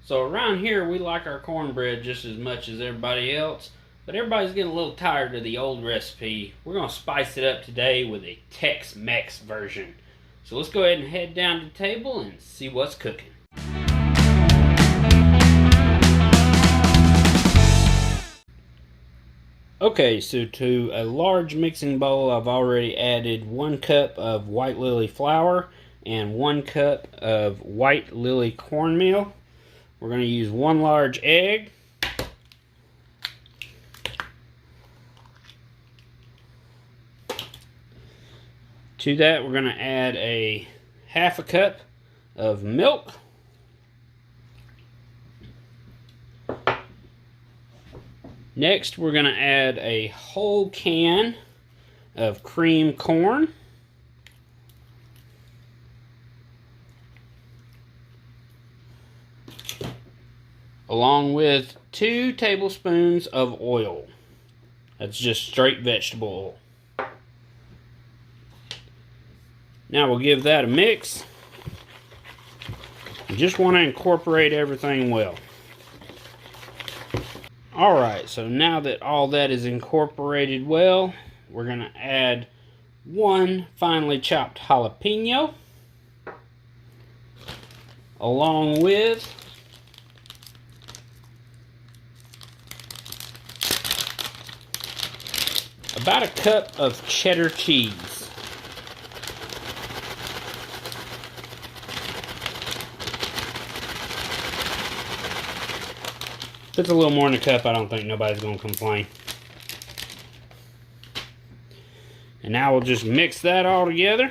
So around here, we like our cornbread just as much as everybody else, but everybody's getting a little tired of the old recipe. We're going to spice it up today with a Tex Mex version. So let's go ahead and head down to the table and see what's cooking. Okay, so to a large mixing bowl, I've already added 1 cup of white lily flour and 1 cup of white lily cornmeal. We're going to use 1 large egg. To that, we're going to add a half a cup of milk. Next, we're going to add a whole can of cream corn. Along with 2 tablespoons of oil. That's just straight vegetable oil. Now we'll give that a mix. You just want to incorporate everything well. Alright, so now that all that is incorporated well, we're going to add 1 finely chopped jalapeno, along with about a cup of cheddar cheese. If it's a little more in the cup, I don't think nobody's going to complain. And now we'll just mix that all together.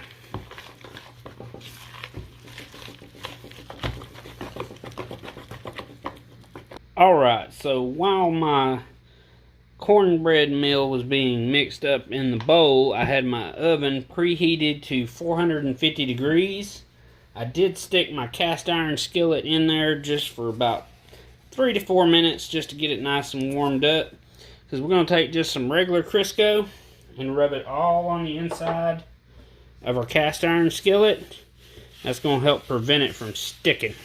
Alright, so while my cornbread meal was being mixed up in the bowl, I had my oven preheated to 450 degrees. I did stick my cast iron skillet in there just for about 3 to 4 minutes just to get it nice and warmed up, because we're going to take just some regular Crisco and rub it all on the inside of our cast iron skillet. That's going to help prevent it from sticking.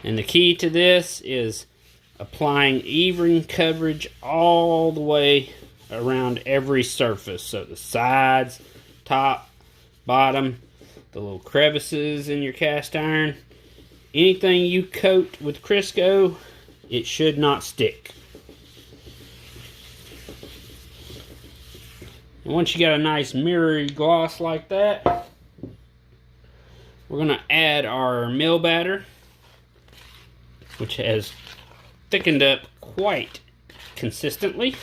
And the key to this is applying even coverage all the way around every surface. So the sides, top, bottom, the little crevices in your cast iron. Anything you coat with Crisco, it should not stick. And once you got a nice mirrory gloss like that, we're going to add our meal batter, which has thickened up quite consistently.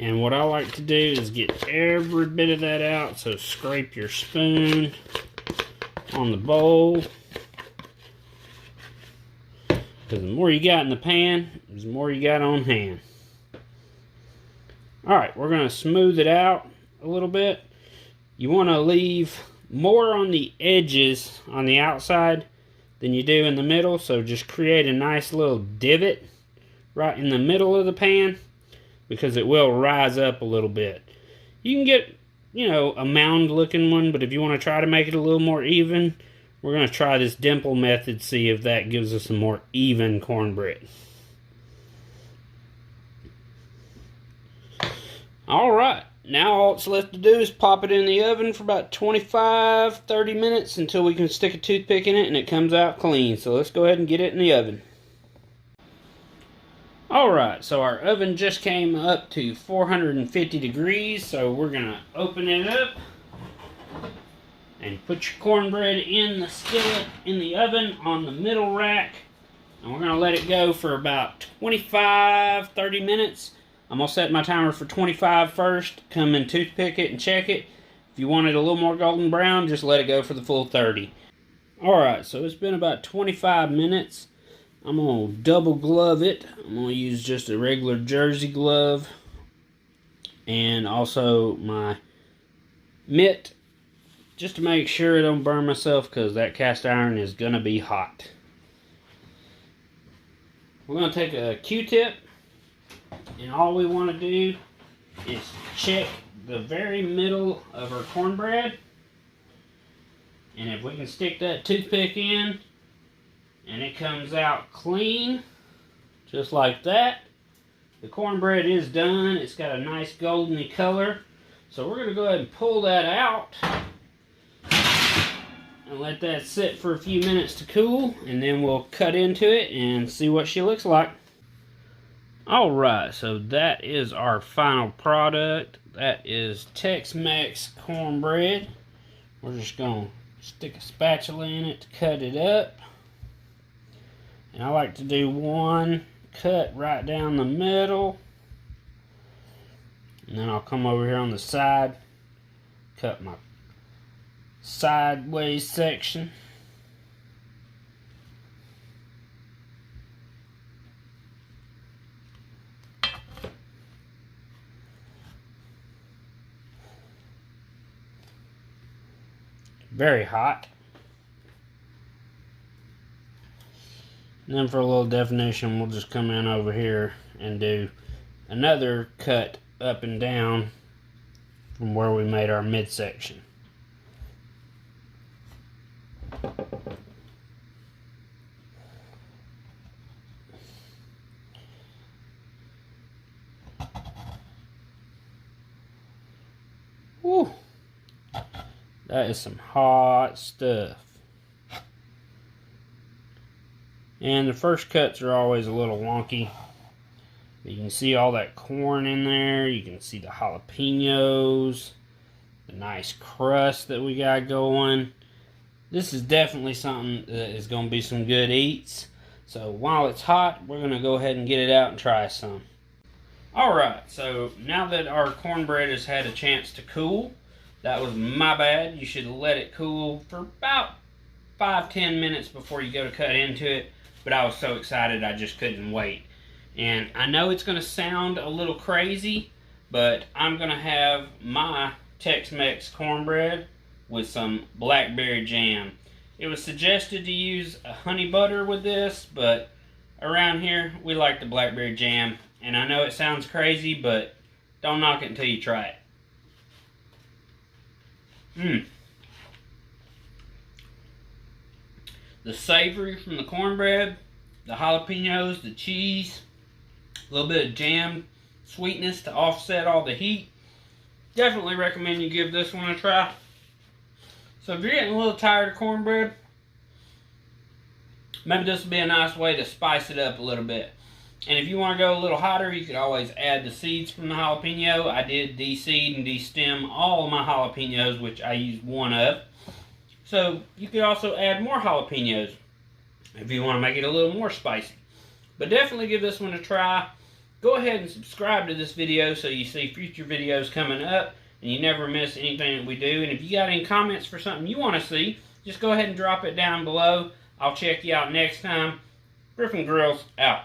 And what I like to do is get every bit of that out, so scrape your spoon on the bowl. Because the more you got in the pan, the more you got on hand. Alright, we're going to smooth it out a little bit. You want to leave more on the edges on the outside than you do in the middle, so just create a nice little divot right in the middle of the pan, because it will rise up a little bit. You can get, a mound looking one, but if you want to try to make it a little more even, we're going to try this dimple method, see if that gives us a more even cornbread. Alright, now all it's left to do is pop it in the oven for about 25-30 minutes until we can stick a toothpick in it and it comes out clean. So let's go ahead and get it in the oven. Alright, so our oven just came up to 450 degrees, so we're going to open it up and put your cornbread in the skillet in the oven on the middle rack. And we're going to let it go for about 25-30 minutes. I'm going to set my timer for 25 first, come and toothpick it and check it. If you want it a little more golden brown, just let it go for the full 30. Alright, so it's been about 25 minutes. I'm going to double glove it. I'm going to use just a regular jersey glove and also my mitt, just to make sure I don't burn myself, because that cast iron is going to be hot. We're going to take a Q-tip, and all we want to do is check the very middle of our cornbread. And if we can stick that toothpick in, and it comes out clean, just like that, the cornbread is done. It's got a nice goldeny color. So we're going to go ahead and pull that out and let that sit for a few minutes to cool, and then we'll cut into it and see what she looks like. Alright, so that is our final product. That is Tex Mex Cornbread. We're just going to stick a spatula in it to cut it up. And I like to do one cut right down the middle. And then I'll come over here on the side, cut my sideways section. Very hot. And then for a little definition, we'll just come in over here and do another cut up and down from where we made our midsection. Woo! That is some hot stuff. And the first cuts are always a little wonky. You can see all that corn in there. You can see the jalapenos, the nice crust that we got going. This is definitely something that is going to be some good eats. So while it's hot, we're going to go ahead and get it out and try some. Alright, so now that our cornbread has had a chance to cool, that was my bad. You should let it cool for about 5-10 minutes before you go to cut into it. But I was so excited I just couldn't wait. And I know it's going to sound a little crazy, but I'm going to have my Tex Mex cornbread with some Blackberry Jam. It was suggested to use a honey butter with this, but around here we like the Blackberry Jam. And I know it sounds crazy, but don't knock it until you try it. The savory from the cornbread, the jalapenos, the cheese, a little bit of jam sweetness to offset all the heat. Definitely recommend you give this one a try. So if you're getting a little tired of cornbread, maybe this would be a nice way to spice it up a little bit. And if you want to go a little hotter, you could always add the seeds from the jalapeno. I did de-seed and de-stem all of my jalapenos, which I used one of. So you could also add more jalapenos if you want to make it a little more spicy. But definitely give this one a try. Go ahead and subscribe to this video so you see future videos coming up and you never miss anything that we do. And if you got any comments for something you want to see, just go ahead and drop it down below. I'll check you out next time. Griffin Grills out.